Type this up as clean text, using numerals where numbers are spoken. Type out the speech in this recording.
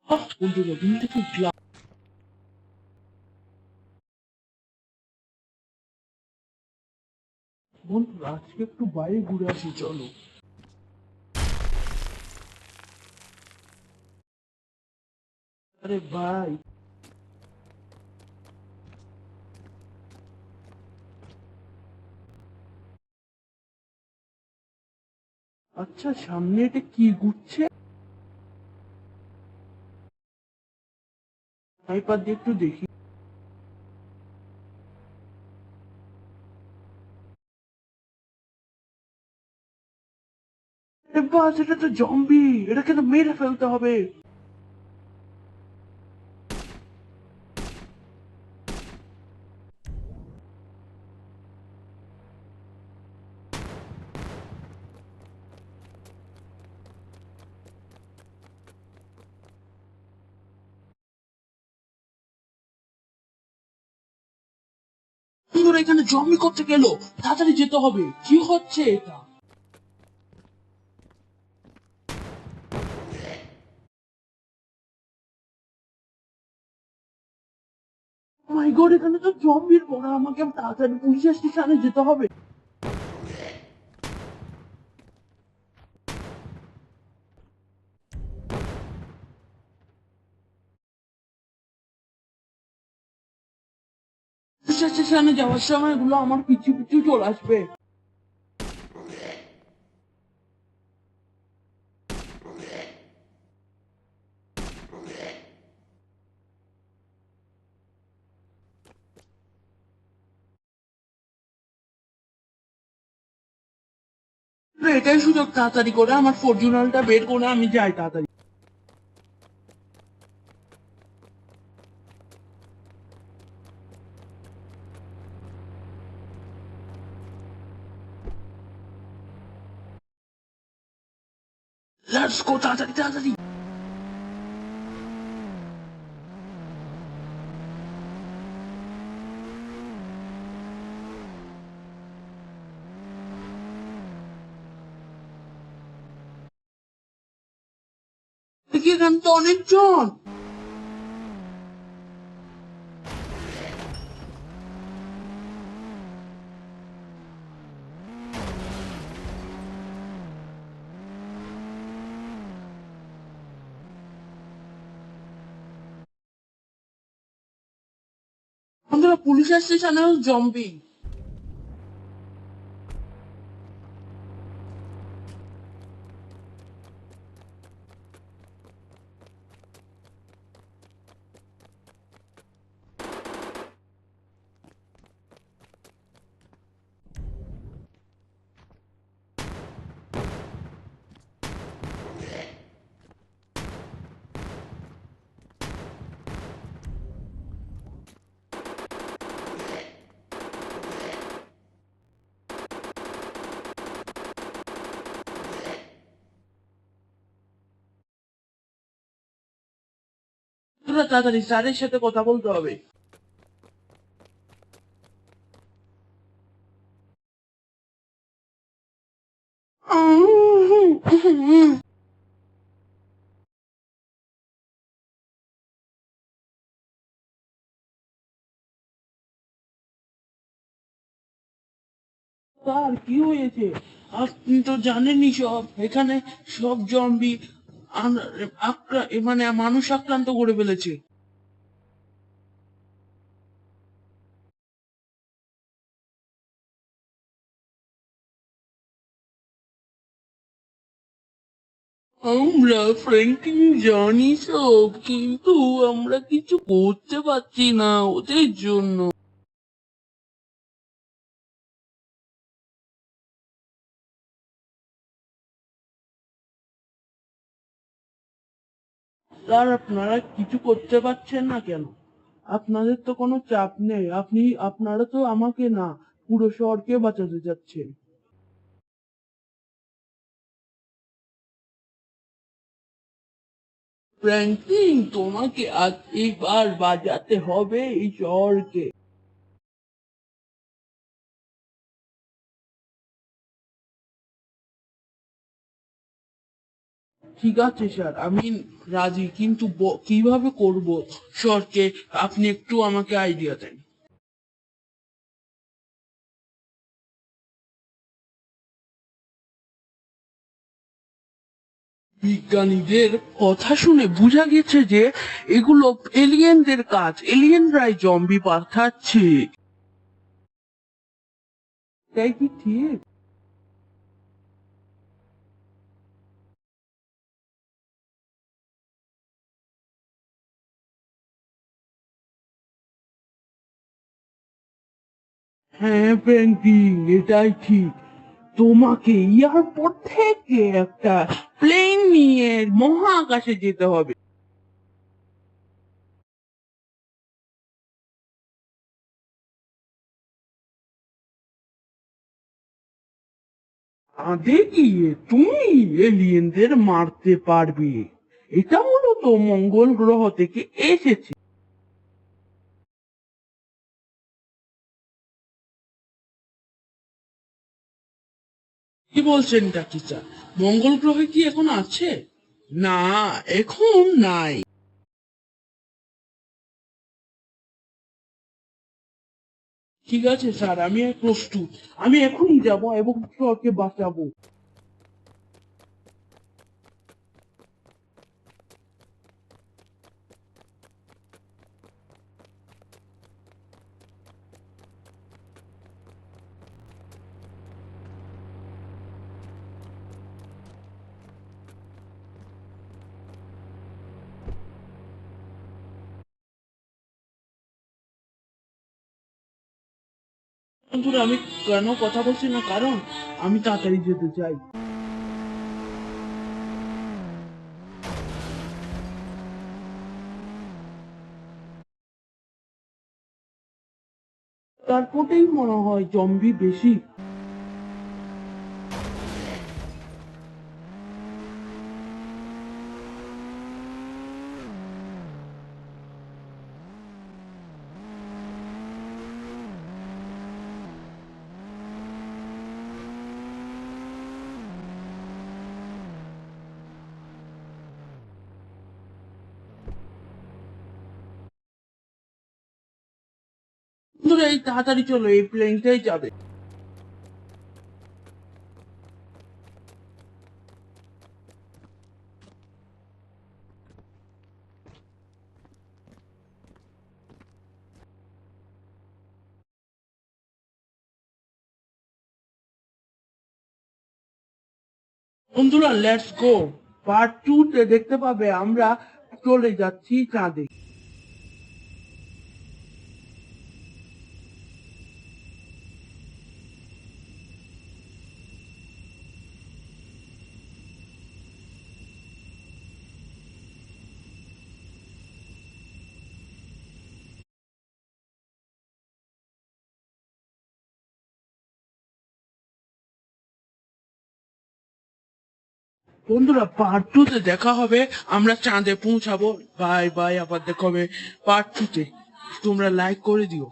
বন্ধুরা ঘুম থেকে উঠলাম। বন্ধুরা আজকে একটু বাইরে ঘুরে আসি, চলো। আরে ভাই, আচ্ছা সামনে এটা কি ঘুরছে? স্নাইপার দিয়ে একটু দেখি। আরে বাস, এটা তো জম্বি, এটাকে তো মেরে ফেলতে হবে। বন্ধুরা এখানে জম্বি করতে গেল, তাড়াতাড়ি যেতে হবে। কি হচ্ছে এটা? মাই গড, এখানে তো জম্বির পড়া, আমাকে তাড়াতাড়ি পুলিশ স্টেশনে যেতে হবে। পুলিশ স্টেশনে যাওয়ার সময় এগুলো আমার পিছু পিছু চলে আসবে। এটাই সুযোগ, তাড়াতাড়ি করে আমার ফরচুনালটা বের করে আমি যাই তাড়াতাড়ি। লেটস গো, তাড়াতাড়ি তাড়াতাড়ি। দেখি এখানে তো অনেকজন। বন্ধুরা পুলিশ স্টেশনেও জম্বি। বন্ধুরা তাড়াতাড়ি স্যারের সাথে কথা বলতে হবে। স্যার কি হয়েছে? আপনি তো জানেনই সব, এখানে সব জম্বি মানে মানুষ আক্রান্ত করে ফেলেছে। আমরা ফ্র্যাঙ্কলি জানি সব, কিন্তু আমরা কিছু করতে পারছি না ওদের জন্য। স্যার আপনারা কিছু করতে পারছেন না কেন? আপনাদের তো কোনো চাপ নেই, আপনারা তো আমাকে না, পুরো শহরকে বাঁচাতে যাচ্ছেন। ফ্র্যাঙ্কলিন, তোমাকে আজ এইবার বাজাতে হবে এই শহরকে। ঠিক আছে স্যার, আমি রাজি, কিন্তু কিভাবে করব স্যারকে আপনি একটু আমাকে আইডিয়া দেন। বিজ্ঞানীদের কথা শুনে বোঝা গেছে যে এগুলো এলিয়েনদের কাজ, এলিয়েনরাই জম্বি পাঠাচ্ছে। তাই কি ঠিক? হ্যাঁ পেন্টিং, এটাই ঠিক। তোমাকে এয়ারপোর্ট থেকে একটা প্লেন নিয়ে মহাকাশে যেতে হবে। চাঁদে গিয়ে তুমি এলিয়েনদের মারতে পারবে। এটা মূলত মঙ্গল গ্রহ থেকে এসেছে। কি বলছেন ডাকি স্যার? মঙ্গল গ্রহে কি এখন আছে? না, এখন নাই। ঠিক আছে স্যার, আমি প্রস্তুত। আমি এখনই যাব এবং স্যারকে বাঁচাবো। বন্ধুরা, আমি কেন কথা বলছি না, কারণ আমি তাড়াতাড়ি যেতে চাই। তারপরেই মনে হয় জম্বি বেশি। বন্ধুরা, এই তাড়াতাড়ি চলো, এই প্লেনটাই যাবে। বন্ধুরা, লেটস গো। পার্ট 2 তে দেখতে পাবে আমরা চলে যাচ্ছি চাঁদে। বন্ধুরা, পার্ট 2 তে দেখা হবে। আমরা চাঁদে পৌঁছাবো। বাই বাই, আবার দেখা হবে পার্ট 2 তে। তোমরা লাইক করে দিও।